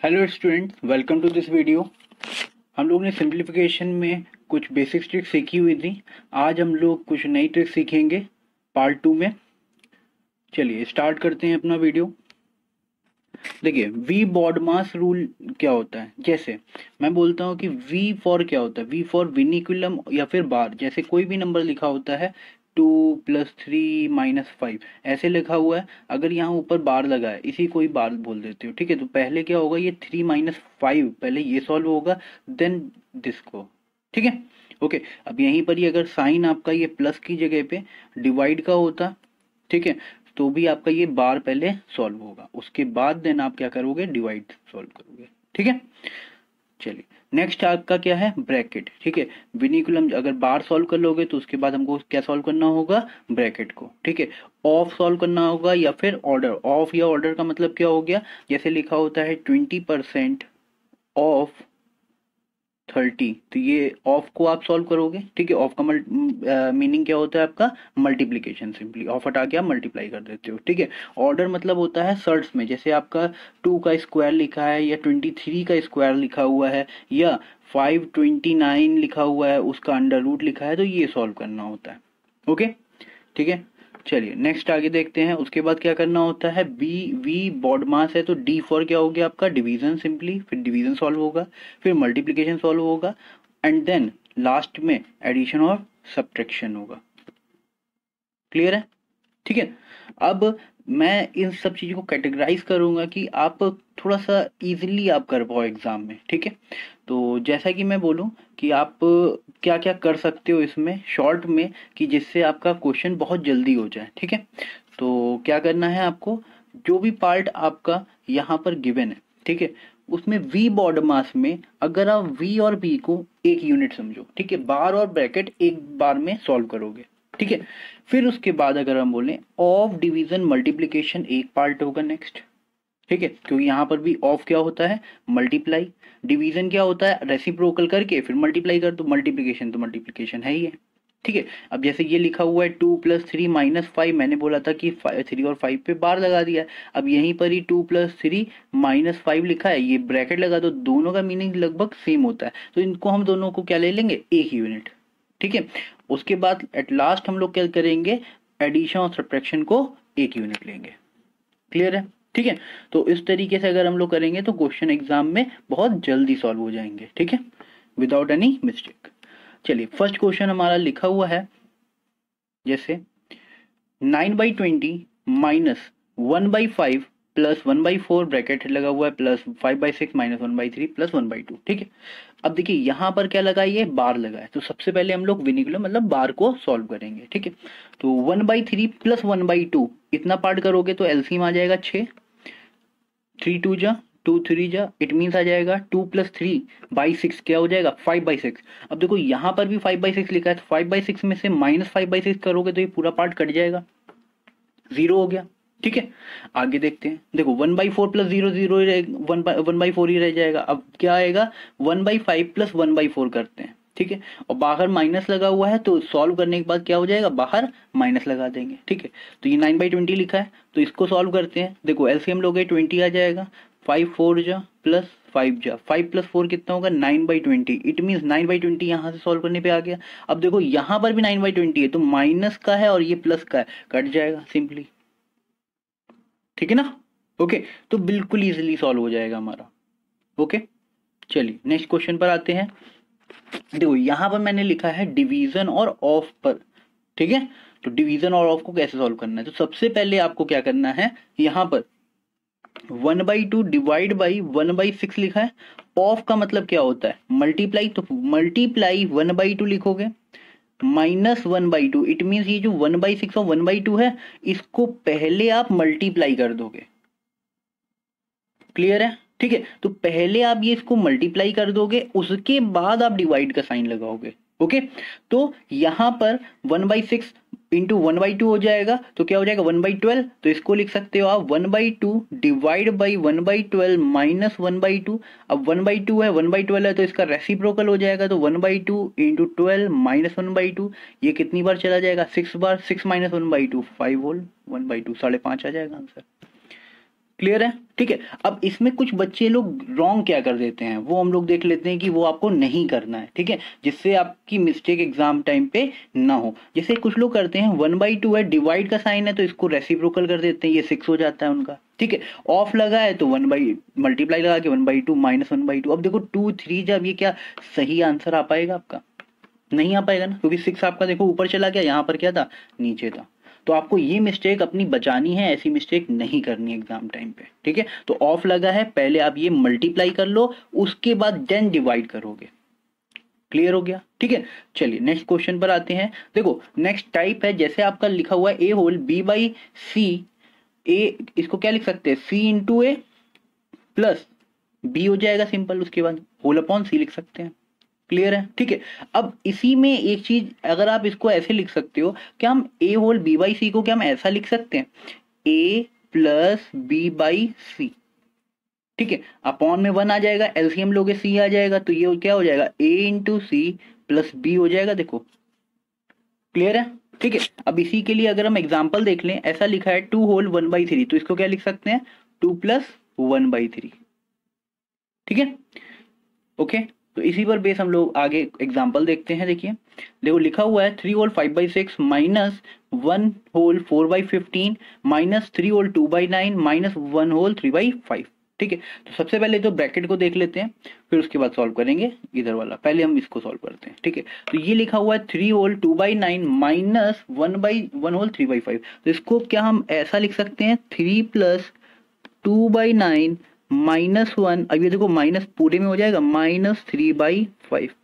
Hello students, welcome to this video. हम लोग ने सिंप्लीफिकेशन में कुछ बेसिक ट्रिक्स सीखी हुई थी। आज हम लोग कुछ नई ट्रिक्स सीखेंगे पार्ट 2 में। चलिए स्टार्ट करते हैं अपना वीडियो। देखिए, वी बॉडमास रूल क्या होता है। जैसे मैं बोलता हूँ कि वी फॉर क्या होता है, वी फॉर विनिकुलम या फिर बार। जैसे कोई भी नंबर लिखा होता है 2 + 3 - 5 ऐसे लिखा हुआ है, अगर यहाँ ऊपर बार लगा है इसी को ही बार बोल देते हो। ठीक है, तो पहले क्या होगा, ये 3 - 5 पहले ये सॉल्व होगा, देन दिस को। ठीक है, ओके। अब यहीं पर ही अगर साइन आपका ये प्लस की जगह पे डिवाइड का होता, ठीक है, तो भी आपका ये बार पहले सॉल्व होगा, उसके बाद देन आप क्या करोगे, डिवाइड सॉल्व करोगे। ठीक है, चलिए नेक्स्ट आपका क्या है, ब्रैकेट। ठीक है, विनिकुलम अगर बार सॉल्व कर लोगे तो उसके बाद हमको क्या सॉल्व करना होगा, ब्रैकेट को। ठीक है, ऑफ सॉल्व करना होगा या फिर ऑर्डर। ऑफ या ऑर्डर का मतलब क्या हो गया, जैसे लिखा होता है 20% ऑफ 30, तो ये ऑफ को आप सॉल्व करोगे। ठीक है, ऑफ का मीनिंग क्या होता है आपका, मल्टीप्लीकेशन। सिंपली ऑफ हटा के आप मल्टीप्लाई कर देते हो। ठीक है, ऑर्डर मतलब होता है सर्ट्स में, जैसे आपका 2 का स्क्वायर लिखा है या 23 का स्क्वायर लिखा हुआ है या 529 लिखा हुआ है, उसका अंडर रूट लिखा है, तो ये सॉल्व करना होता है। ओके, ठीक है, चलिए नेक्स्ट आगे देखते हैं। उसके बाद क्या करना होता है, बी वी बॉड मास है तो डी फॉर क्या हो गया आपका, डिवीजन। सिंपली फिर डिवीजन सॉल्व होगा, फिर मल्टीप्लीकेशन सॉल्व होगा, एंड देन लास्ट में एडिशन और सब्ट्रैक्शन होगा। क्लियर है, ठीक है। अब मैं इन सब चीज़ों को कैटेगराइज करूंगा कि आप थोड़ा सा इजीली आप कर पाओ एग्जाम में। ठीक है, तो जैसा कि मैं बोलूं कि आप क्या क्या कर सकते हो इसमें शॉर्ट में, कि जिससे आपका क्वेश्चन बहुत जल्दी हो जाए। ठीक है, तो क्या करना है आपको, जो भी पार्ट आपका यहाँ पर गिवन है, ठीक है, उसमें वी बॉड मास में अगर आप वी और बी को एक यूनिट समझो, ठीक है, बार और ब्रैकेट एक बार में सॉल्व करोगे। ठीक है, फिर उसके बाद अगर हम बोलें ऑफ डिवीजन मल्टीप्लीकेशन एक पार्ट होगा नेक्स्ट। ठीक है, क्योंकि यहाँ पर भी ऑफ क्या होता है, मल्टीप्लाई। डिवीजन क्या होता है, रेसिप्रोकल करके फिर मल्टीप्लाई कर दो। मल्टीप्लीकेशन तो मल्टीप्लीकेशन है ही है। ठीक है, अब जैसे ये लिखा हुआ है 2 + 3 - 5, मैंने बोला था कि 3 और 5 पे बार लगा दिया है। अब यहीं पर ही 2 + 3 - 5 लिखा है, ये ब्रैकेट लगा दो। दोनों का मीनिंग लगभग सेम होता है, तो इनको हम दोनों को क्या ले लेंगे, एक यूनिट। ठीक है, उसके बाद एट लास्ट हम लोग क्या करेंगे, एडिशन और सब्ट्रैक्शन को एक यूनिट लेंगे। क्लियर है, ठीक है। तो इस तरीके से अगर हम लोग करेंगे तो क्वेश्चन एग्जाम में बहुत जल्दी सॉल्व हो जाएंगे। ठीक है, विदाउट एनी मिस्टेक। चलिए फर्स्ट क्वेश्चन हमारा लिखा हुआ है, जैसे 9/20 - 1/5 + 1/4 ब्रैकेट लगा हुआ है, प्लस 5/6 - 1/3 + 1/2। ठीक है, अब देखिए यहाँ पर क्या लगा, ये बार लगा है, तो सबसे पहले हम लोग विनिकुलर मतलब बार को सॉल्व करेंगे। ठीक है, तो 1/3 + 1/2 इतना पार्ट करोगे तो एलसीएम आ जाएगा 6। 3 2 जा 2 3 जा, इट मीन्स आ जाएगा 2 + 3/6 क्या हो जाएगा, 5/6। अब देखो यहाँ पर भी 5/6 लिखा है, तो 5/6 में से -5/6 करोगे तो ये पूरा पार्ट कट जाएगा, 0 हो गया। ठीक है, आगे देखते हैं। देखो 1/4 + 0 0 1/4 ही रह जाएगा। अब क्या आएगा, 1/5 + 1/4 करते हैं। ठीक है, और बाहर माइनस लगा हुआ है, तो सॉल्व करने के बाद क्या हो जाएगा, बाहर माइनस लगा देंगे। ठीक है, तो ये 9/20 लिखा है, तो इसको सॉल्व करते हैं। देखो एलसीएम लोगे 20 आ जाएगा, 5 4 जा प्लस 5 जा, 5 + 4 कितना होगा, 9/20। इट मीन्स 9/20 यहाँ से सॉल्व करने पे आ गया। अब देखो यहाँ पर भी 9/20 है, तो माइनस का है और ये प्लस का है, कट जाएगा सिंपली। ठीक है ना, ओके, तो बिल्कुल इजीली सॉल्व हो जाएगा हमारा। ओके, चलिए नेक्स्ट क्वेश्चन पर आते हैं। देखो यहां पर मैंने लिखा है डिवीजन और ऑफ पर। ठीक है, तो डिवीजन और ऑफ को कैसे सॉल्व करना है, तो सबसे पहले आपको क्या करना है, यहां पर 1/2 डिवाइड बाई 1/6 लिखा है। ऑफ का मतलब क्या होता है, मल्टीप्लाई, तो मल्टीप्लाई 1/2 लिखोगे -1/2। इट मीन्स ये जो 1/6 और 1/2 है, इसको पहले आप मल्टीप्लाई कर दोगे। क्लियर है, ठीक है, तो पहले आप ये इसको मल्टीप्लाई कर दोगे, उसके बाद आप डिवाइड का साइन लगाओगे। ओके, तो यहां पर 1/6 इंटू 1/2 हो जाएगा, तो क्या हो जाएगा 1/12। तो इसको लिख सकते हो आप 1/2 डिवाइड बाई 1/12 माइनस 1/2। अब 1/2 है 1/12 है, तो इसका रेसिप्रोकल हो जाएगा, तो 1/2 इंटू 12 माइनस 1/2। ये कितनी बार चला जाएगा, 6 बार। 6 - 1/2 5 होल 1/2, 5.5 आ जाएगा आंसर। क्लियर है, ठीक है। अब इसमें कुछ बच्चे लोग रॉन्ग क्या कर देते हैं वो हम लोग देख लेते हैं कि वो आपको नहीं करना है, ठीक है, जिससे आपकी मिस्टेक एग्जाम टाइम पे ना हो। जैसे कुछ लोग करते हैं 1/2 है, डिवाइड का साइन है तो इसको रेसिप्रोकल कर देते हैं, ये 6 हो जाता है उनका, ठीक है। ऑफ लगा है तो 1 मल्टीप्लाई लगा के 1/2 माइनस 1/2। अब देखो 2 3 जब ये क्या सही आंसर आ पाएगा आपका? नहीं आ पाएगा ना, क्योंकि 6 आपका देखो ऊपर चला गया, यहाँ पर क्या था, नीचे था। तो आपको ये मिस्टेक अपनी बचानी है, ऐसी मिस्टेक नहीं करनी एग्जाम टाइम पे, ठीक है। तो ऑफ लगा है, पहले आप ये मल्टीप्लाई कर लो, उसके बाद देन डिवाइड करोगे। क्लियर हो गया, ठीक है। चलिए नेक्स्ट क्वेश्चन पर आते हैं। देखो नेक्स्ट टाइप है, जैसे आपका लिखा हुआ है ए होल बी बाई सी, ए इसको क्या लिख सकते हैं, सी इंटू ए प्लस बी हो जाएगा सिंपल, उसके बाद होल अपॉन सी लिख सकते हैं। क्लियर है, ठीक है। अब इसी में एक चीज, अगर आप इसको ऐसे लिख सकते हो, क्या हम ए होल बी बाई सी को क्या हम ऐसा लिख सकते हैं, ए प्लस बी बाई सी, ठीक है। अपॉन में 1 आ जाएगा, एलसीएम लोगे सी आ जाएगा, तो ये क्या हो जाएगा, ए इंटू सी प्लस बी हो जाएगा, देखो क्लियर है, ठीक है। अब इसी के लिए अगर हम एग्जाम्पल देख लें, ऐसा लिखा है 2 होल 1/3, तो इसको क्या लिख सकते हैं, 2 प्लस 1/3, ठीक है, ओके। तो इसी पर बेस हम लोग आगे एग्जाम्पल देखते हैं। देखिए देखो लिखा हुआ है 3 whole 5/6 minus 1 whole 4/15 minus 3 whole 2/9 minus 1 whole 3/5, ठीक है। तो सबसे पहले तो ब्रैकेट को देख लेते हैं, फिर उसके बाद सॉल्व करेंगे इधर वाला, पहले हम इसको सॉल्व करते हैं, ठीक है। तो ये लिखा हुआ है 3 होल 2/9 माइनस 1 होल 3/5, तो इसको क्या हम ऐसा लिख सकते हैं, 3 प्लस 2/9 माइनस 1, अब ये देखो माइनस पूरे में हो जाएगा, माइनस 3/5।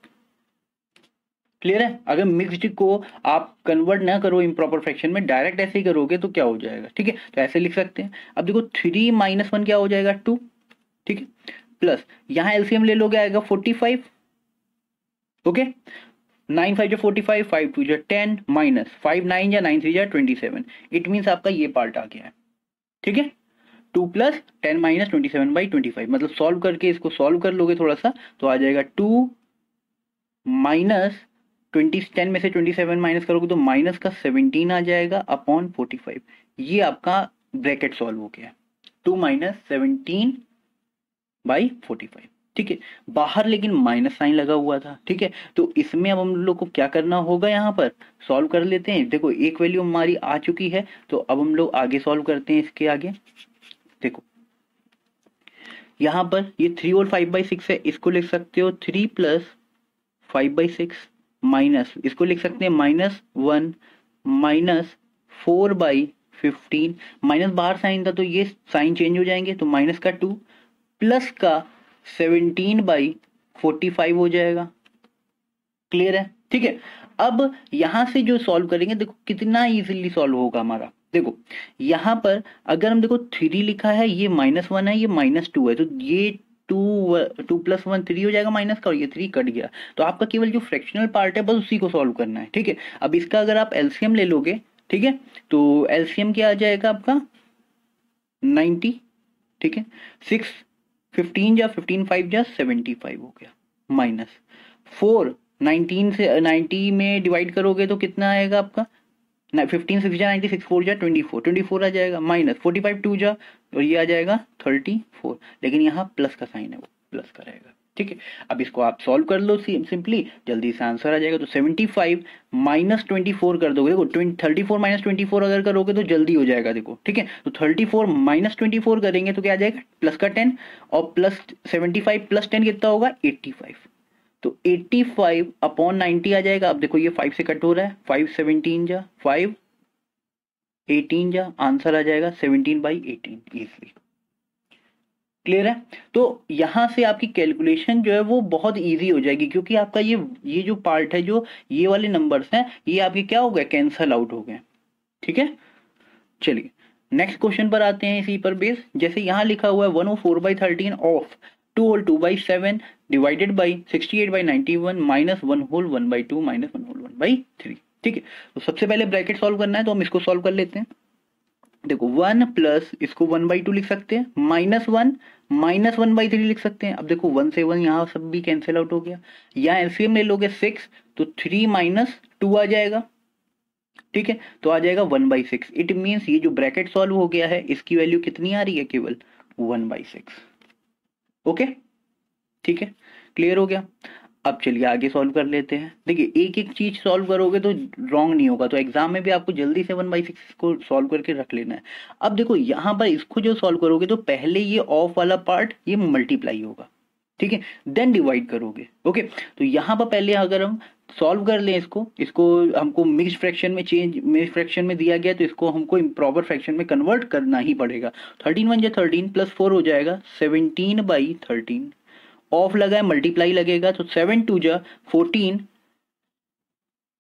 क्लियर है। अगर मिक्स्ड को आप कन्वर्ट ना करो इम्प्रॉपर फ्रैक्शन में, डायरेक्ट ऐसे ही करोगे तो क्या हो जाएगा, ठीक है। तो ऐसे लिख सकते हैं। अब देखो 3 माइनस 1 क्या हो जाएगा, 2, ठीक है, प्लस यहाँ एलसीएम ले लोगे आएगा 45, ओके, 9 5 45, 5 2 10 माइनस 5 9 9 3 27, इट मीन्स आपका ये पार्ट आ गया है, ठीक है। 2 प्लस 10 माइनस 27/25, मतलब सॉल्व करके इसको सॉल्व कर लोगे थोड़ा सा तो आ जाएगा 2 माइनस 10 में से 27 माइनस करोगे तो माइनस का 17 आ जाएगा अपॉन 45। ये आपका ब्रैकेट सॉल्व हो गया, 2 माइनस 17/45, ठीक है। बाहर लेकिन माइनस साइन लगा हुआ था, ठीक है। तो इसमें अब हम लोग को क्या करना होगा, यहाँ पर सॉल्व कर लेते हैं। देखो एक वैल्यू हमारी आ चुकी है, तो अब हम लोग आगे सॉल्व करते हैं इसके आगे। देखो यहां पर ये 3 और 5/6 है, इसको लिख सकते हो 3 प्लस 5/6 माइनस, इसको लिख सकते हैं -1 माइनस 4/15, माइनस बाहर साइन था तो ये साइन चेंज हो जाएंगे, तो माइनस का 2 प्लस का 17/45 हो जाएगा। क्लियर है, ठीक है। अब यहां से जो सॉल्व करेंगे, देखो कितना इजीली सॉल्व होगा हमारा। देखो यहां पर अगर हम देखो 3 लिखा है, ये -1 है, ये -2 है, तो ये 2 प्लस 1 3 हो जाएगा माइनस का, और ये 3 कट गया। तो आपका केवल जो फ्रैक्शनल पार्ट है बस उसी को सॉल्व करना है, ठीक है। अब इसका अगर आप एलसीएम ले लोगे, ठीक है, तो एलसीएम क्या आ जाएगा आपका 90, ठीक है। 6 15 जा 15 5 जा 75 हो गया, माइनस 4 19 से 90 में डिवाइड करोगे तो कितना आएगा आपका, 15 6 जा 90, 6 4 जा 24 आ जाएगा, माइनस 45 2 जा, और ये आ जाएगा 34, लेकिन यहाँ प्लस का साइन है, वो प्लस का रहेगा, ठीक है। अब इसको आप सॉल्व कर लो सिंपली, जल्दी से आंसर आ जाएगा। तो 75 माइनस 24 कर दोगे, देखो 34 माइनस 24 अगर करोगे तो जल्दी हो जाएगा, देखो ठीक है। तो 34 माइनस 24 करेंगे तो क्या आ जाएगा, प्लस का 10, और प्लस 75 प्लस 10 कितना होगा 85, तो 85 अपॉन 90 आ जाएगा। अब देखो ये 5 से कट हो रहा है, 5 17 जा 5 18 जा, आंसर आ जाएगा 17/18 इजली। क्लियर है। तो यहां से आपकी कैलकुलेशन जो है वो बहुत इजी हो जाएगी, क्योंकि आपका ये जो पार्ट है, जो ये वाले नंबर्स हैं, ये आपके क्या हो गए, कैंसल आउट हो गए, ठीक है। चलिए नेक्स्ट क्वेश्चन पर आते हैं इसी पर बेस। जैसे यहां लिखा हुआ है 104/13 of 2 whole 2/7 divided by 68/91 minus 1 whole 1/2 minus 1 whole 1/3, ठीक है। तो सबसे पहले ब्रैकेट सॉल्व करना है, तो हम इसको सॉल्व कर लेते हैं। देखो 1 प्लस इसको 1/2 लिख सकते हैं, -1 माइनस 1/3 लिख सकते हैं। अब देखो 1 से 1 यहाँ सब भी कैंसिल आउट हो गया, यहाँ एलसीएम ले लोगे 6, तो 3 माइनस 2 आ जाएगा, ठीक है, तो आ जाएगा 1/6। इट मीन्स ये जो ब्रैकेट सॉल्व हो गया है इसकी वैल्यू कितनी आ रही है, केवल 1/6। ओके, ठीक है, क्लियर हो गया। अब चलिए आगे सॉल्व कर लेते हैं। देखिए एक एक चीज सॉल्व करोगे तो रॉन्ग नहीं होगा, तो एग्जाम में भी आपको जल्दी से 1/6 को सॉल्व करके रख लेना है। अब देखो यहाँ पर इसको जो सॉल्व करोगे तो पहले ये ऑफ वाला पार्ट ये मल्टीप्लाई होगा, ठीक है, देन डिवाइड करोगे। ओके, तो यहाँ पर पहले अगर हम सॉल्व कर लें इसको इसको हमको मिक्स्ड फ्रैक्शन में मिक्स्ड फ्रैक्शन में दिया गया तो इसको हमको इम्प्रॉपर फ्रैक्शन में कन्वर्ट करना ही पड़ेगा। 13 1 13 प्लस 4 हो जाएगा 17/13। ऑफ लगा है मल्टीप्लाई लगेगा तो 7 2 14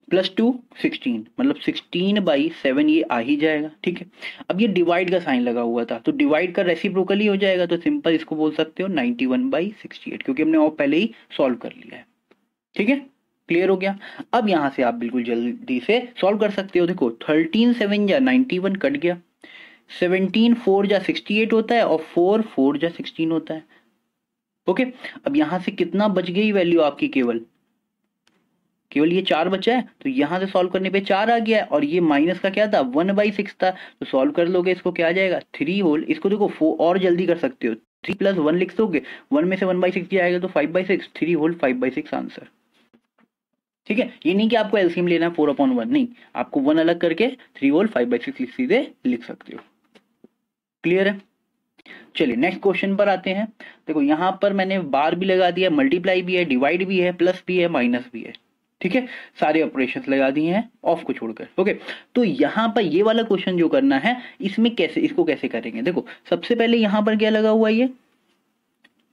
प्लस 2 16, मतलब 16/7 ये आ ही जाएगा। ठीक है, अब ये डिवाइड का साइन लगा हुआ था तो डिवाइड का रेसिप्रोकली हो जाएगा, तो सिंपल इसको बोल सकते हो 91/68, क्योंकि हमने ऑफ पहले ही सॉल्व कर लिया है। ठीक है, क्लियर हो गया। अब यहां से आप बिल्कुल जल्दी से सॉल्व कर सकते हो। देखो 13 7 91 कट गया, 17 4 68 होता है और 4 4 16 होता है। ओके, अब यहां से कितना बच गई वैल्यू आपकी, केवल ये 4 बचा है, तो यहां से सॉल्व करने पे 4 आ गया है, और ये माइनस का क्या था 1/6 था, तो सॉल्व कर लोगे इसको क्या आ जाएगा 3 होल। इसको देखो 4 और जल्दी कर सकते हो, 3 + 1 लिख दोगे, 1 में से 1/6 जाएगा तो 5/6, 3 होल 5/6 आंसर। ठीक है, ये नहीं कि आपको एलसीएम लेना है 4/1, नहीं, आपको 1 अलग करके 3 होल 5/6 सीधे लिख सकते हो। क्लियर है, चलिए नेक्स्ट क्वेश्चन पर आते हैं। देखो यहां पर मैंने बार भी लगा दिया, मल्टीप्लाई भी है, डिवाइड भी है, प्लस भी है, माइनस भी है। ठीक है, सारे ऑपरेशंस लगा दिए हैं ऑफ को छोड़कर। ओके, तो यहां पर ये वाला क्वेश्चन जो करना है इसमें कैसे इसको कैसे करेंगे। देखो सबसे पहले यहां पर क्या लगा हुआ है, ये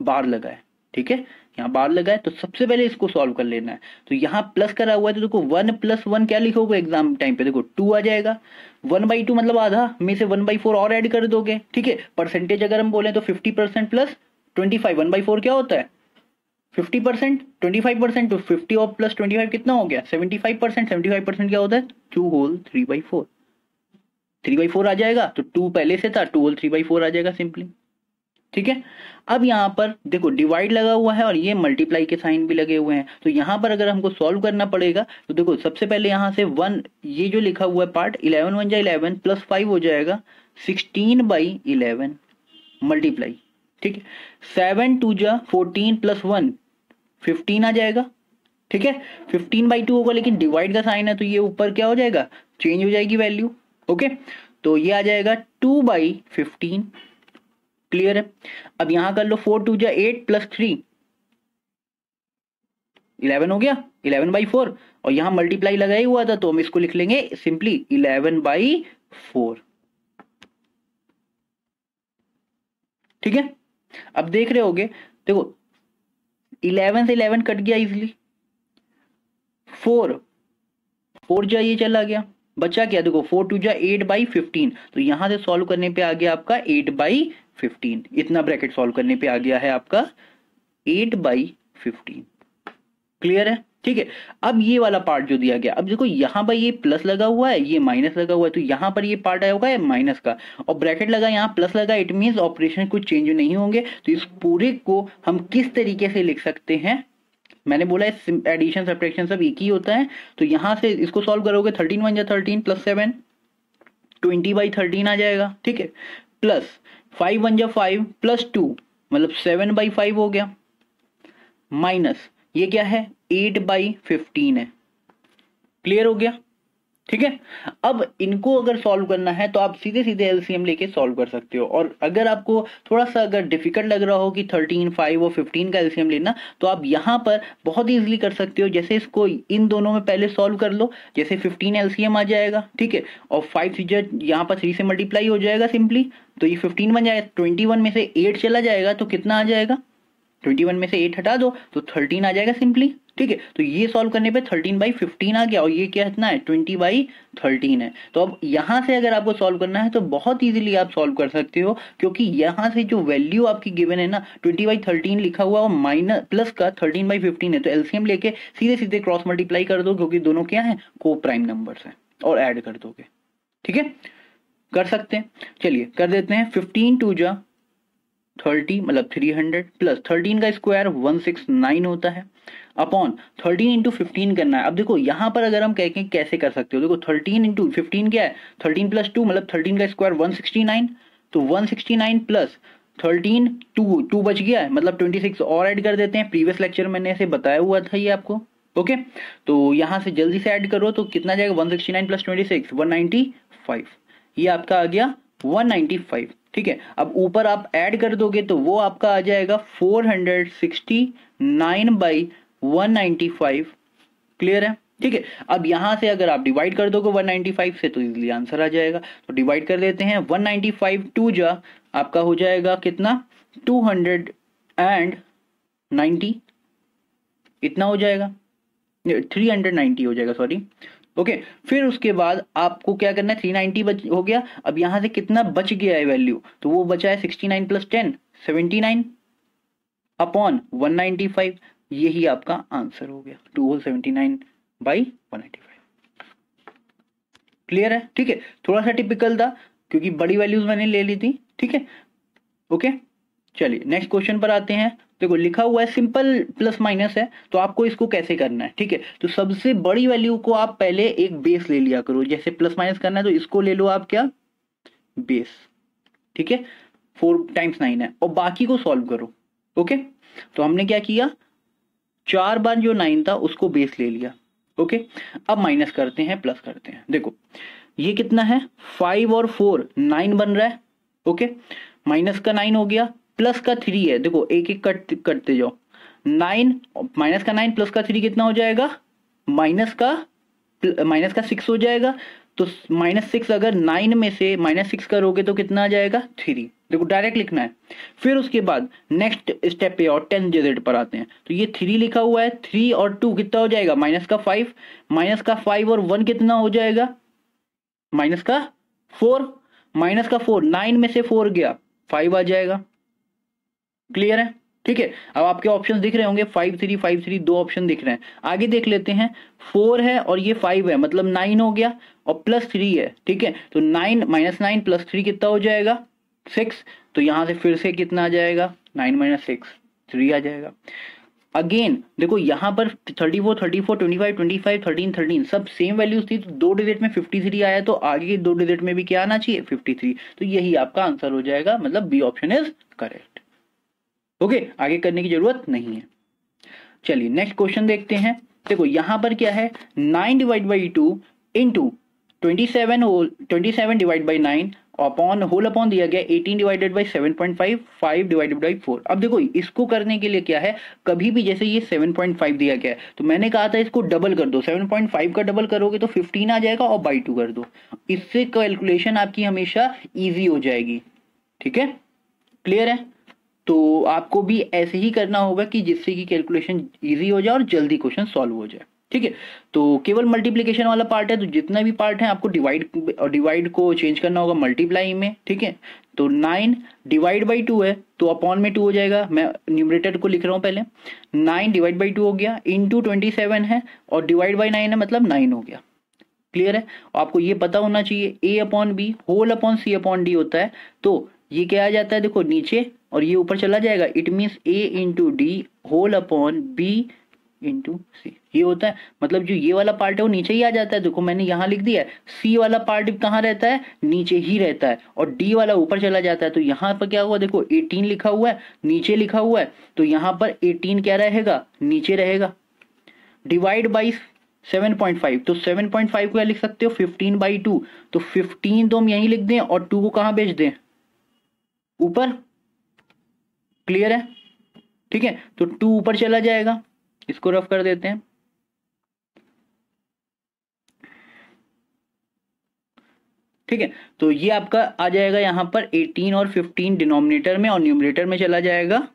बार लगा है। ठीक है, यहाँ बार लगा है तो सबसे पहले इसको सॉल्व कर लेना है। तो यहाँ प्लस करा हुआ है तो देखो 1 + 1 क्या लिखोगे एग्जाम टाइम पे, देखो 2 आ जाएगा। 1/2 मतलब आधा में से 1/4 और ऐड कर दोगे। ठीक है, परसेंटेज अगर हम बोले तो 50% प्लस 25, 1/4 क्या होता है 50%, 25%, तो 50 और प्लस 25 कितना हो गया 75%। 75% क्या होता है 2 होल 3/4, 3/4 आ जाएगा, तो 2 पहले से था, 2 होल 3/4 आ जाएगा सिंपली। ठीक है, अब यहां पर देखो डिवाइड लगा हुआ है और ये मल्टीप्लाई के साइन भी लगे हुए हैं, तो यहां पर अगर हमको सॉल्व करना पड़ेगा तो देखो सबसे पहले यहां से 1 ये जो लिखा हुआ है पार्ट 11 1 11 प्लस 5 हो जाएगा 16/11 मल्टीप्लाई। ठीक है, 7 2 14 प्लस 1 15 आ जाएगा। ठीक है, 15/2 होगा, लेकिन डिवाइड का साइन है तो ये ऊपर क्या हो जाएगा चेंज हो जाएगी वैल्यू। ओके, तो ये आ जाएगा 2/15। क्लियर है, अब यहां कर लो 4 2 8 प्लस 3 11 हो गया 11/4, और यहां मल्टीप्लाई लगा ही हुआ था तो हम इसको लिख लेंगे सिंपली 11/4। ठीक है, अब देख रहे होगे देखो 11 से 11 कट गया इजिली, 4 4 ये चला गया, बचा क्या देखो 4 2 8/15, तो यहां से सॉल्व करने पे आ गया आपका 8/15। इतना ब्रैकेट सॉल्व करने पे आ गया है आपका 8/15। क्लियर है, ठीक है। अब ये वाला पार्ट जो दिया गया, अब देखो यहां पर ये प्लस लगा हुआ है, ये माइनस लगा हुआ है, तो यहां पर ये पार्ट आया होगा माइनस का, और ब्रैकेट लगा यहाँ प्लस लगा, इट मींस ऑपरेशन कुछ चेंज नहीं होंगे। तो इस पूरे को हम किस तरीके से लिख सकते हैं, मैंने बोला है एडिशन सब्ट्रैक्शन सब एक ही होता है, तो यहां से इसको सॉल्व करोगे 13 1 13 प्लस 7 20/13 आ जाएगा। ठीक है, प्लस 5 1 5 प्लस 2 मतलब 7/5 हो गया, माइनस ये क्या है 8/15 है। क्लियर हो गया, ठीक है। अब इनको अगर सॉल्व करना है तो आप सीधे सीधे एलसीएम लेके सॉल्व कर सकते हो, और अगर आपको थोड़ा सा अगर डिफिकल्ट लग रहा हो कि 13 5 और 15 का एलसीएम लेना, तो आप यहां पर बहुत इजीली कर सकते हो। जैसे इसको इन दोनों में पहले सॉल्व कर लो, जैसे 15 एलसीएम आ जाएगा, ठीक है, और 5 सीजर यहाँ पर 3 से मल्टीप्लाई हो जाएगा सिंपली, तो ये 15 बन जाएगा। 21 में से 8 चला जाएगा तो कितना आ जाएगा, 21 में से 8 हटा दो तो 13 आ जाएगा सिंपली। ठीक है, तो ये सॉल्व करने पे 13/15 आ गया, और ये क्या इतना है 20/13 है। तो अब यहां से अगर आपको सॉल्व करना है तो बहुत इजीली आप सॉल्व कर सकते हो, क्योंकि यहां से जो वैल्यू आपकी गिवन है ना 20/13 लिखा हुआ और माइनस प्लस का 13/15 है, तो एलसीएम लेके सीधे सीधे क्रॉस मल्टीप्लाई कर दो, क्योंकि दोनों क्या है को प्राइम नंबर्स है, और ऐड कर दोगे। ठीक है, कर सकते हैं, चलिए कर देते हैं। 15 2 30 मतलब 300 प्लस 13 का स्क्वायर 169 होता है। अपॉन 13 इंटू 15 करना है। अब देखो यहाँ पर अगर हम कहें कैसे कर सकते हो, देखो 13 इंटू 15 क्या है, 13 प्लस 2 मतलब 13 का स्क्वायर 169, तो 169 प्लस 13 2 बच गया है मतलब 26 और ऐड कर देते हैं, प्रीवियस लेक्चर मैंने ऐसे बताया हुआ था ये आपको। ओके तो यहां से जल्दी से ऐड करो तो कितना जाएगा, 169 प्लस 26 195, ये आपका आ गया 195। ठीक है, अब ऊपर आप ऐड कर दोगे तो वो आपका आ जाएगा 469 बाई 195। क्लियर है, ठीक है। अब यहां से अगर आप डिवाइड कर दोगे 195 से तो इजीली आंसर आ जाएगा, तो डिवाइड कर देते हैं 195 2 जा आपका हो जाएगा कितना 290, इतना हो जाएगा 390 हो जाएगा सॉरी। ओके फिर उसके बाद आपको क्या करना है, 390 हो गया। अब यहां से कितना बच गया है वैल्यू, तो वो बचा है 69 प्लस 10 79 अपॉन 195, यही आपका आंसर हो गया 279 बाई 195। क्लियर है, ठीक है। थोड़ा सा टिपिकल था क्योंकि बड़ी वैल्यूज मैंने ले ली थी, ठीक है। ओके चलिए नेक्स्ट क्वेश्चन पर आते हैं। देखो लिखा हुआ है सिंपल प्लस माइनस है, तो आपको इसको कैसे करना है, ठीक है। तो सबसे बड़ी वैल्यू को आप पहले एक बेस ले लिया करो, जैसे प्लस माइनस करना है तो इसको ले लो आप क्या बेस, ठीक है। 4 टाइम्स 9 है और बाकी को सॉल्व करो। ओके तो हमने क्या किया, 4 बार जो 9 था उसको बेस ले लिया। ओके अब माइनस करते हैं प्लस करते हैं। देखो ये कितना है 5 और 4 9 बन रहा है। ओके माइनस का 9 हो गया, प्लस का 3 है, देखो एक एक करते जाओ, 9 माइनस का 9 प्लस का 3 कितना हो जाएगा, माइनस का 6 हो जाएगा। तो -6 अगर 9 में से -6 करोगे तो कितना आ जाएगा 3, देखो डायरेक्ट लिखना है। फिर उसके बाद नेक्स्ट स्टेप पे और 10 डिजिट पर आते हैं, तो ये 3 लिखा हुआ है, 3 और 2 कितना हो जाएगा -5, -5 और 1 कितना हो जाएगा -4, -4 9 में से 4 गया 5 आ जाएगा। क्लियर है, ठीक है। अब आपके ऑप्शन दिख रहे होंगे 5 3 5 3, दो ऑप्शन दिख रहे हैं। आगे देख लेते हैं, 4 है और ये 5 है मतलब 9 हो गया और प्लस 3 है, ठीक है। तो 9 -9 प्लस 3 कितना हो जाएगा 6, तो यहां से फिर से कितना आ जाएगा 9 - 6 3 आ जाएगा। अगेन देखो यहां पर 34 34 25 25 13 13 सब सेम वैल्यूज थी, तो 2 डिजिट में 53 आया, तो आगे के 2 डिजिट में भी क्या आना चाहिए 53, तो यही आपका आंसर हो जाएगा, मतलब B option is correct. Okay आगे करने की जरूरत नहीं है। चलिए नेक्स्ट क्वेश्चन देखते हैं। देखो यहां पर क्या है 9 divide by 2 into 27 divide by 9 upon whole upon दिया गया 18 डिवाइडेड बाई 7.5 5 डिवाइडेड बाई 4। अब देखो इसको करने के लिए क्या है, कभी भी जैसे ये 7.5 दिया गया है तो मैंने कहा था इसको डबल कर दो, 7.5 का डबल करोगे तो 15 आ जाएगा और बाई 2 कर दो, इससे कैलकुलेशन आपकी हमेशा ईजी हो जाएगी। ठीक है क्लियर है, तो आपको भी ऐसे ही करना होगा कि जिससे कि कैलकुलेशन इजी हो जाए और जल्दी क्वेश्चन सॉल्व हो जाए। ठीक है, तो केवल मल्टीप्लिकेशन वाला पार्ट है, तो जितना भी पार्ट है आपको डिवाइड को चेंज करना होगा मल्टीप्लाई में। ठीक है, तो 9 डिवाइड बाई 2 है तो अपॉन में 2 हो जाएगा, मैं न्यूमरेटर को लिख रहा हूँ पहले, 9 डिवाइड बाई 2 हो गया, इंटू 27 है और डिवाइड बाई 9 है मतलब 9 हो गया। क्लियर है, आपको ये पता होना चाहिए ए अपॉन बी होल अपॉन सी अपॉन डी होता है, तो ये क्या आ जाता है देखो नीचे और ये ऊपर चला जाएगा, it means A into D whole upon B into C, ये होता है। मतलब जो ये वाला पार्ट है वो नीचे ही आ जाता है, देखो मैंने यहाँ लिख दिया है, सी वाला पार्ट कहाँ रहता है नीचे ही रहता है और डी वाला ऊपर चला जाता है। तो यहाँ पर क्या हुआ देखो 18 लिखा हुआ है नीचे लिखा हुआ है, तो यहाँ पर 18 क्या रहेगा नीचे रहेगा, डिवाइड बाई 7.5, तो 7.5 को क्या लिख सकते हो 15 बाई 2, तो 15 तो हम यहीं लिख दें और 2 को कहाँ भेज दें ऊपर। क्लियर है, ठीक है, तो 2 ऊपर चला जाएगा, इसको रफ कर देते हैं। ठीक है, तो ये आपका आ जाएगा यहां पर 18 और 15 डिनोमिनेटर में और न्यूमरेटर में चला जाएगा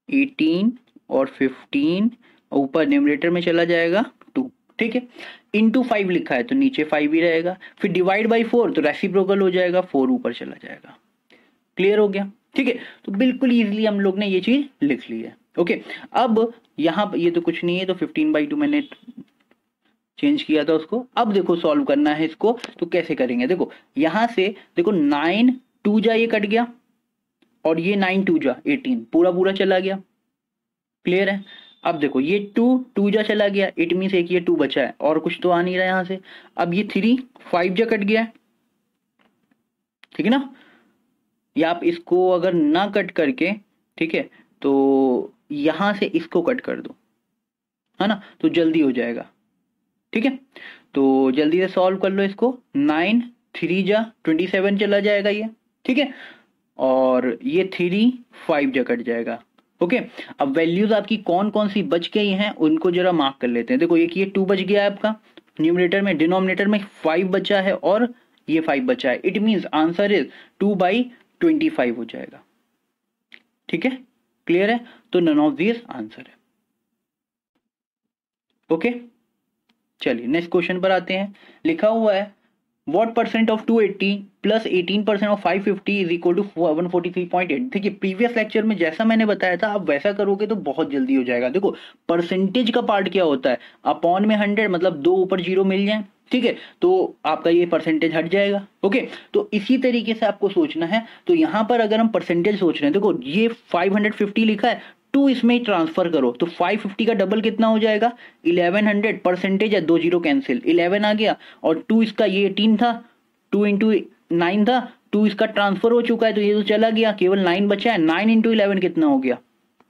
18 और 15, ऊपर न्यूमरेटर में चला जाएगा 2। ठीक है, इंटू 5 लिखा है तो नीचे 5 ही रहेगा, फिर डिवाइड बाई 4 तो रेसिप्रोकल हो जाएगा, 4 ऊपर चला जाएगा। क्लियर हो गया, ठीक है, तो बिल्कुल इजीली हम लोग ने ये चीज लिख ली है। ओके, अब यहाँ ये तो कुछ नहीं है, तो 15 बाई 2 मैंने चेंज किया था उसको। अब देखो सॉल्व करना है इसको, तो कैसे करेंगे, देखो यहां से देखो 9 2 जा ये कट गया और ये 9 2 जा 18 पूरा पूरा चला गया। क्लियर है। अब देखो ये टू टू जा चला गया, इट मीन्स एक ये टू बचा है और कुछ तो आ नहीं रहा यहां से। अब ये थ्री फाइव जा कट गया है, ठीक है ना। या आप इसको अगर ना कट करके, ठीक है, तो यहां से इसको कट कर दो, है ना, तो जल्दी हो जाएगा। ठीक है, तो जल्दी से सॉल्व कर लो इसको। नाइन थ्री जा 27 चला जाएगा ये, ठीक है, और ये थ्री फाइव जा कट जाएगा। ओके, अब वैल्यूज आपकी कौन कौन सी बच गई हैं उनको जरा मार्क कर लेते हैं। देखो एक ये टू बच गया है आपका न्यूमरेटर में, डिनोमिनेटर में फाइव बचा है और ये फाइव बचा है। इट मीन्स आंसर इज 2/25 हो जाएगा। ठीक है, क्लियर है, तो नन ऑफ दिस आंसर है। ओके, चलिए नेक्स्ट क्वेश्चन पर आते हैं। लिखा हुआ है what percent of 280 plus 18% of 550 is equal to 143.8। देखिए प्रीवियस लेक्चर में जैसा मैंने बताया था आप वैसा करोगे तो बहुत जल्दी हो जाएगा। देखो परसेंटेज का पार्ट क्या होता है, अपॉन में 100 मतलब दो ऊपर जीरो मिल जाए, ठीक है, तो आपका ये परसेंटेज हट जाएगा। ओके, तो इसी तरीके से आपको सोचना है। तो यहां पर अगर हम परसेंटेज सोच रहे हैं, देखो ये 550 लिखा है, टू इसमें ट्रांसफर करो तो 550 का डबल कितना हो जाएगा 1100। परसेंटेज है, दो जीरो कैंसिल, 11 आ गया, और टू इसका ये 18 था, 2 इंटू 9 था, टू इसका ट्रांसफर हो चुका है तो ये तो चला गया, केवल 9 बचा है। 9 इंटू 11 कितना हो गया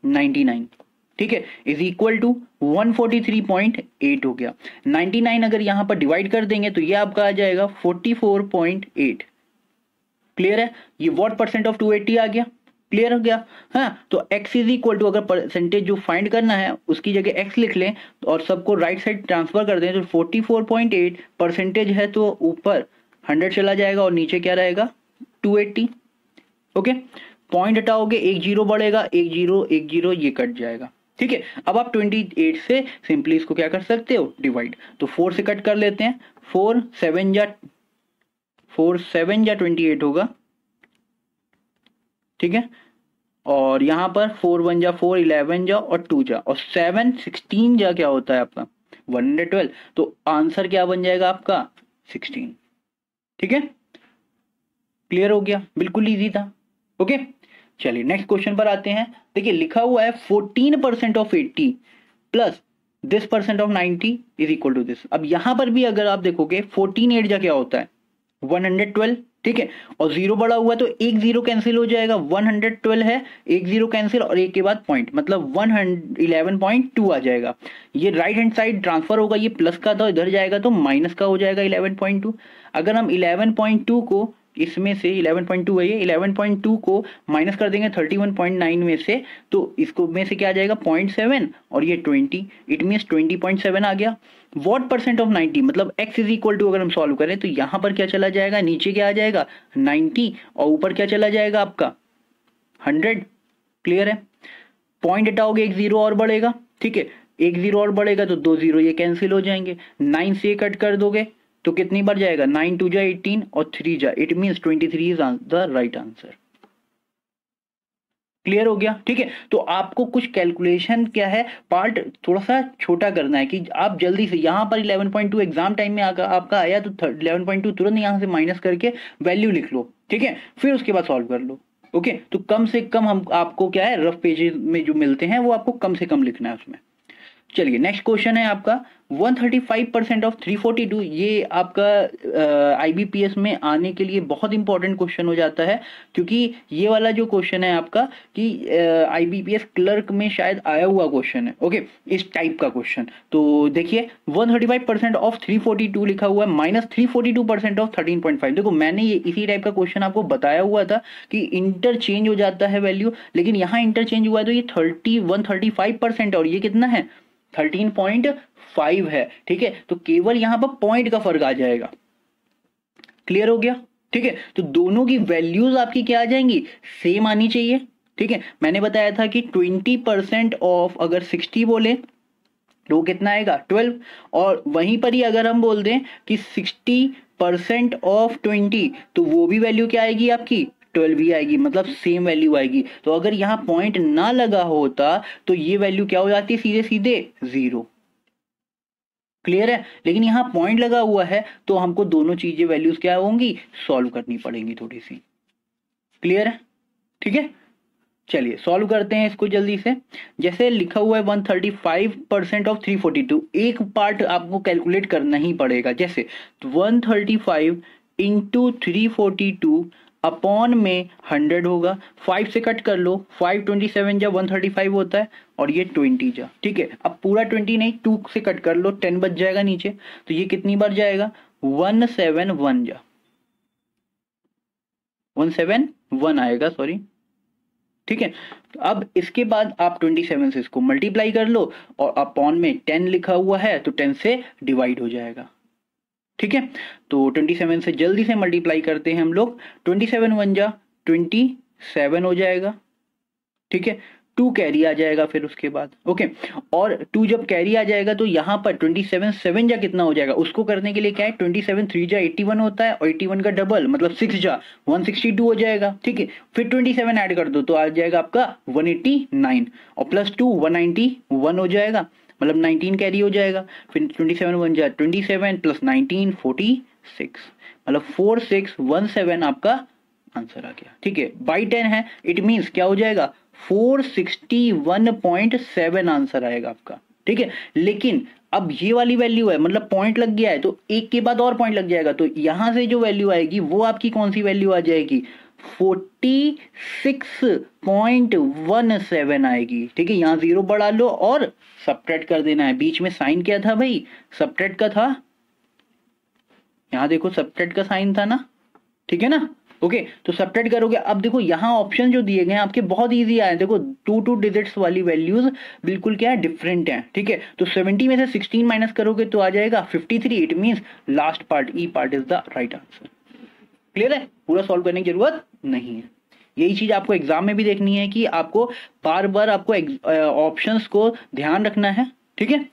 99, ठीक है, इज इक्वल टू 143.8 हो गया। 99 अगर यहां पर डिवाइड कर देंगे तो ये आपका आ जाएगा 44.8। क्लियर है, ये व्हाट परसेंट ऑफ 280 आ गया, क्लियर हो गया। हाँ, तो x इज इक्वल टू, अगर परसेंटेज जो फाइंड करना है उसकी जगह x लिख लें और सबको राइट साइड ट्रांसफर कर दें तो 44.8 परसेंटेज है तो ऊपर 100 चला जाएगा और नीचे क्या रहेगा 280। ओके, पॉइंट हटाओगे एक जीरो बढ़ेगा, एक जीरो ये कट जाएगा। ठीक है, अब आप 28 से सिंपली इसको क्या कर सकते हो डिवाइड, तो 4 से कट कर लेते हैं, 4 7 जा 28 होगा, ठीक है, और यहां पर 4 1 जा 4, 11 जा और 2 जा और 7 16 जा क्या होता है आपका 112, तो आंसर क्या बन जाएगा आपका 16। ठीक है, क्लियर हो गया, बिल्कुल इजी था। ओके, चलिए नेक्स्ट क्वेश्चन पर आते हैं। देखिए लिखा हुआ है 14% of 80 plus this percent of 90 is equal to this. अब यहां पर भी अगर आप देखोगे 14 8 जा क्या होता है 112, ठीक है, और जीरो बड़ा हुआ है तो एक जीरो कैंसिल हो जाएगा, 112 है, एक जीरो कैंसिल और एक के बाद पॉइंट, मतलब 111.2 आ जाएगा। ये राइट हैंड साइड ट्रांसफर होगा, ये प्लस का था इधर जाएगा तो माइनस का हो जाएगा 11.2। अगर हम 11.2 को इसमें से 11.2 है ये, 11.2 को माइनस कर देंगे 31.9 में से, तो इसको में से क्या आ जाएगा 0.7 और ये 20, इट मीन्स 20.7 आ गया। व्हाट परसेंट ऑफ 90 मतलब x इज इक्वल टू, अगर हम सॉल्व करें तो यहां पर क्या चला जाएगा, नीचे क्या आ जाएगा 90 और ऊपर क्या चला जाएगा आपका 100। क्लियर है, पॉइंट हटाओगे एक जीरो और बढ़ेगा, ठीक है, एक जीरो और बढ़ेगा तो दो जीरो ये कैंसिल हो जाएंगे, 9 से कट कर दोगे तो कितनी बढ़ जाएगा 9 2 जा 18 और 3 जा, it means 23 is the right answer. Clear हो गया, ठीक है, तो आपको कुछ कैलकुलेशन क्या है पार्ट थोड़ा सा छोटा करना है कि आप जल्दी से यहां पर 11.2 एग्जाम टाइम में आपका आया तो 11.2 तुरंत यहां से माइनस करके वैल्यू लिख लो, ठीक है, फिर उसके बाद सॉल्व कर लो। ओके, तो कम से कम हम आपको क्या है रफ पेजेस में जो मिलते हैं वो आपको कम से कम लिखना है उसमें। चलिए नेक्स्ट क्वेश्चन है आपका 135% ऑफ 342। ये आपका आईबीपीएस में आने के लिए बहुत इंपॉर्टेंट क्वेश्चन हो जाता है, क्योंकि ये वाला जो क्वेश्चन है आपका कि आईबीपीएस क्लर्क में शायद आया हुआ क्वेश्चन है। ओके, इस टाइप का क्वेश्चन, तो देखिए 135% ऑफ 342 लिखा हुआ है माइनस 342% ऑफ 13.5। देखो मैंने ये इसी टाइप का क्वेश्चन आपको बताया हुआ था कि इंटरचेंज हो जाता है वैल्यू, लेकिन यहाँ इंटरचेंज हुआ है तो ये 135% और ये कितना है 13.5 है, ठीक है, तो केवल यहां पर पॉइंट का फर्क आ जाएगा। क्लियर हो गया, ठीक है, तो दोनों की वैल्यूज आपकी क्या आ जाएंगी सेम आनी चाहिए। ठीक है, मैंने बताया था कि 20% ऑफ अगर 60 बोले तो कितना आएगा 12, और वहीं पर ही अगर हम बोल दें कि 60% ऑफ 20 तो वो भी वैल्यू क्या आएगी आपकी 12 ही आएगी, मतलब सेम वैल्यू आएगी। तो अगर यहां पॉइंट ना लगा होता तो ये वैल्यू क्या हो जाती है सीधे सीधे 0। क्लियर है, लेकिन यहां पॉइंट लगा हुआ है तो हमको दोनों चीजें वैल्यूज क्या होंगी सॉल्व करनी पड़ेंगी थोड़ी सी। क्लियर है, ठीक है, चलिए सॉल्व करते हैं इसको जल्दी से। जैसे लिखा हुआ है 135% ऑफ 342, एक पार्ट आपको कैलकुलेट करना ही पड़ेगा। जैसे 135 इंटू 342 अपॉन में 100 होगा, 5 से कट कर लो, 527 जा 135 होता है और ये 20 जा, ठीक है। अब पूरा 20 नहीं, 2 से कट कर लो, 10 बच जाएगा नीचे, तो ये कितनी बार जाएगा, 171 जा, 171 आएगा, सॉरी, ठीक है। अब इसके बाद आप 27 से इसको मल्टीप्लाई कर लो और अपॉन में 10 लिखा हुआ है तो 10 से डिवाइड हो जाएगा, ठीक है। तो 27 से जल्दी से मल्टीप्लाई करते हैं हम लोग, 27 1 जा 27 हो जाएगा, ठीक है। 2 कैरी आ जाएगा फिर उसके बाद, ओके। और 2 जब कैरी आ जाएगा तो यहाँ पर 27 7 जा कितना हो जाएगा, उसको करने के लिए क्या है, 27 3 जा 81 होता है और 81 का डबल मतलब 6 जा 162 हो जाएगा, ठीक है। फिर 27 ऐड कर दो तो आ जाएगा आपका 189 और प्लस 2 191 हो जाएगा, मतलब 19 कैरी हो जाएगा। फिर 27 1 जा 27 प्लस 19 46, मतलब 4617 आपका आंसर आ गया, ठीक है। बाई 10 है, इट मीन्स क्या हो जाएगा, 461.7 आंसर आएगा आपका, ठीक है। लेकिन अब ये वाली वैल्यू है, मतलब पॉइंट लग गया है तो एक के बाद और पॉइंट लग जाएगा, तो यहां से जो वैल्यू आएगी वो आपकी कौन सी वैल्यू आ जाएगी, 46.17 आएगी, ठीक है। यहां 0 बढ़ा लो और सब्ट्रैक्ट कर देना है। बीच में साइन क्या था भाई, सब्ट्रैक्ट का था, यहां देखो सब्ट्रैक्ट का साइन था ना, ठीक है ना, ओके। तो सब्ट्रैक्ट करोगे, अब देखो यहाँ ऑप्शन जो दिए गए हैं आपके बहुत इजी आए, देखो 2 डिजिट्स वाली वैल्यूज बिल्कुल क्या है, डिफरेंट है, ठीक है। तो 70 में से 16 माइनस करोगे तो आ जाएगा 53, it means last part E part is the right answer. Clear है, पूरा सॉल्व करने की जरूरत नहीं है। यही चीज आपको एग्जाम में भी देखनी है कि आपको बार बार आपको ऑप्शंस को ध्यान रखना है, ठीक है।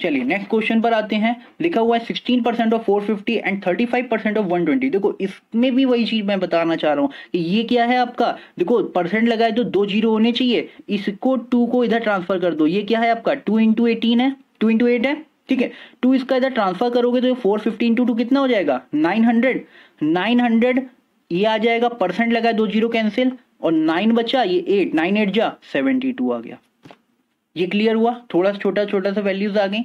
चलिए नेक्स्ट क्वेश्चन पर आते हैं। लिखा हुआ है 16% ऑफ 450 एंड 35% ऑफ 120। देखो इसमें भी वही चीज मैं बताना चाह रहा हूं कि ये क्या है आपका, देखो परसेंट लगाए तो 2 जीरो होने चाहिए, इसको 2 को इधर ट्रांसफर कर दो, ये क्या है आपका 2 इंटू 18 है, 2 इंटू 8 है, ठीक है। 2 इसका इधर ट्रांसफर करोगे तो 450 इंटू 2 कितना हो जाएगा, 900 ये आ जाएगा, परसेंट लगाए 2 जीरो कैंसिल और 9 बचा, ये 8 9 8 जा 72 आ गया। ये क्लियर हुआ, थोड़ा छोटा छोटा सा वैल्यूज आ गई,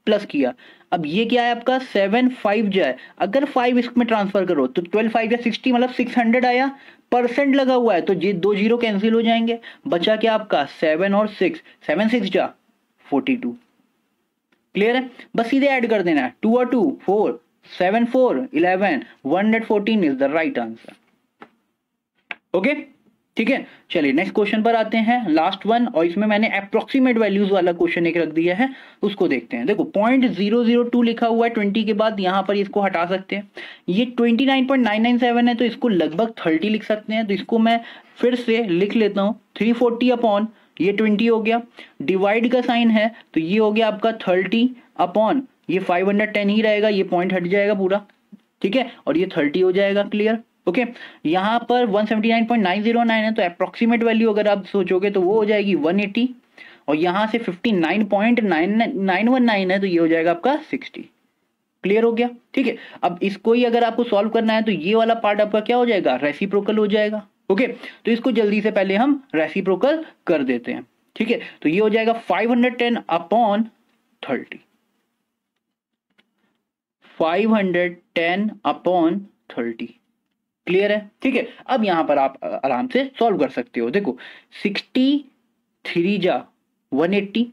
प्लस किया। अब ये क्या है आपका 7 5 जाए, अगर 5 इसमें ट्रांसफर करो तो 12 5 या 60 मतलब 600 आया, परसेंट लगा हुआ है तो ये 2 जीरो कैंसिल हो जाएंगे, बचा क्या आपका 7 और 6, 7 6 जा 42। क्लियर है, बस सीधे ऐड कर देना है, 2 और 2 4, 7 4 11, 114 is the right answer, okay, ठीक है। चलिए नेक्स्ट क्वेश्चन पर आते हैं, लास्ट वन, और इसमें मैंने अप्रोक्सीमेट वैल्यूज वाला क्वेश्चन एक रख दिया है, उसको देखते हैं। देखो 0.002 लिखा हुआ है 20 के बाद, यहां पर इसको हटा सकते हैं, ये 29.997 है तो इसको लगभग 30 लिख सकते हैं, तो इसको मैं फिर से लिख लेता हूं, 340 अपॉन ये 20 हो गया, डिवाइड का साइन है तो ये हो गया आपका 30 अपॉन ये 510 ही रहेगा, ये पॉइंट हट जाएगा पूरा, ठीक है, और ये 30 हो जाएगा, क्लियर, ओके। यहां पर 179.909 है तो अप्रोक्सीमेट वैल्यू अगर आप सोचोगे तो वो हो जाएगी 180, और यहां से 59.919 है तो ये हो जाएगा आपका 60। क्लियर हो गया, ठीक है। अब इसको ही अगर आपको सॉल्व करना है तो ये वाला पार्ट आपका क्या हो जाएगा, रेसिप्रोकल हो जाएगा, ओके। तो इसको जल्दी से पहले हम रेसिप्रोकल कर देते हैं, ठीक है। तो ये हो जाएगा 510 अपॉन 30, 510 अपॉन 30, क्लियर है, ठीक है। अब यहां पर आप आराम से सॉल्व कर सकते हो, देखो 63 जा 180,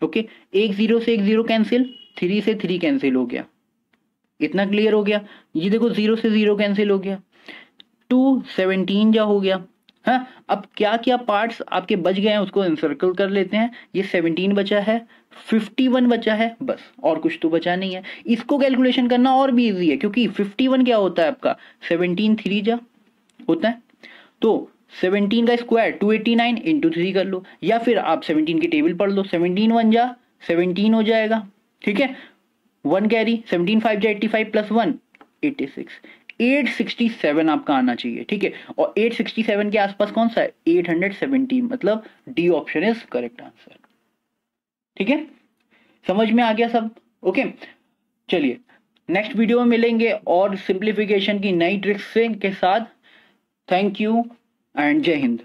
ओके, एक जीरो से एक जीरो कैंसिल, 3 से 3 कैंसिल हो गया, इतना क्लियर हो गया। ये देखो 0 से 0 कैंसिल हो गया, 217 जा हो गया। हाँ, अब क्या क्या पार्ट्स आपके बच गए हैं उसको इंसर्कल कर लेते हैं, ये 17 बचा है, 51 बचा है, बस और कुछ तो बचा नहीं है। इसको कैलकुलेशन करना और भी इजी है क्योंकि 51 क्या होता है आपका 17 3 जा होता है, तो 17 का स्क्वायर 289 इंटू 3 कर लो, या फिर आप 17 की टेबल पढ़ लो, 17 1 जा 17 हो जाएगा, ठीक है, 1 कैरी, 17 5 जा 85 प्लस 1 86, 867 आपका आना चाहिए, ठीक है। और 867 के आसपास कौन सा है 870, मतलब D option is correct answer, ठीक है। समझ में आ गया सब, ओके। चलिए नेक्स्ट वीडियो में मिलेंगे और सिंप्लीफिकेशन की नई ट्रिक्स के साथ। थैंक यू एंड जय हिंद।